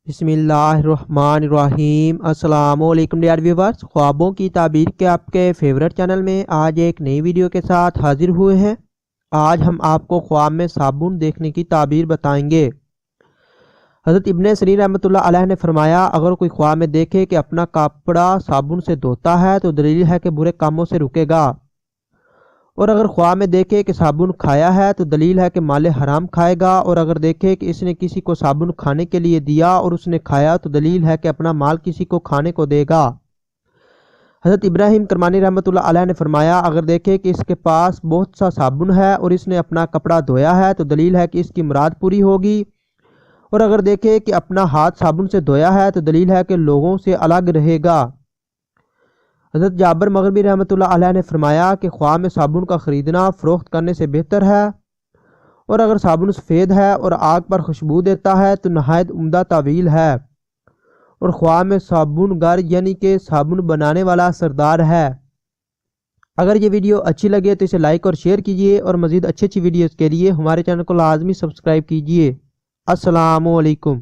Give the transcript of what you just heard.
بسم اللہ الرحمن الرحیم۔ السلام علیکم ڈیئر ویورز، خوابوں کی تعبیر کے آپ کے فیورٹ چینل میں آج ایک نئی ویڈیو کے ساتھ حاضر ہوئے ہیں۔ آج ہم آپ کو خواب میں صابن دیکھنے کی تعبیر بتائیں گے۔ حضرت ابن سیرین رحمۃ اللہ علیہ نے فرمایا، اگر کوئی خواب میں دیکھے کہ اپنا کپڑا صابن سے دھوتا ہے تو دلیل ہے کہ برے کاموں سے رکے گا، اور اگر خواب میں دیکھے کہ صابن کھایا ہے تو دلیل ہے کہ مال حرام کھائے گا، اور اگر دیکھے کہ اس نے کسی کو صابن کھانے کے لیے دیا اور اس نے کھایا تو دلیل ہے کہ اپنا مال کسی کو کھانے کو دے گا۔ حضرت ابراہیم کرمانی رحمۃ اللہ علیہ نے فرمایا، اگر دیکھے کہ اس کے پاس بہت سا صابن ہے اور اس نے اپنا کپڑا دھویا ہے تو دلیل ہے کہ اس کی مراد پوری ہوگی، اور اگر دیکھے کہ اپنا ہاتھ صابن سے دھویا ہے تو دلیل ہے کہ لوگوں سے الگ رہے گا۔ حضرت جابر مغربی رحمۃ اللہ علیہ نے فرمایا کہ خواب میں صابن کا خریدنا فروخت کرنے سے بہتر ہے، اور اگر صابن سفید ہے اور آگ پر خوشبو دیتا ہے تو نہایت عمدہ تعویل ہے، اور خواب میں صابن گر یعنی کہ صابن بنانے والا سردار ہے۔ اگر یہ ویڈیو اچھی لگے تو اسے لائک اور شیئر کیجیے، اور مزید اچھی ویڈیوز کے لیے ہمارے چینل کو لازمی سبسکرائب کیجیے۔ السلام علیکم۔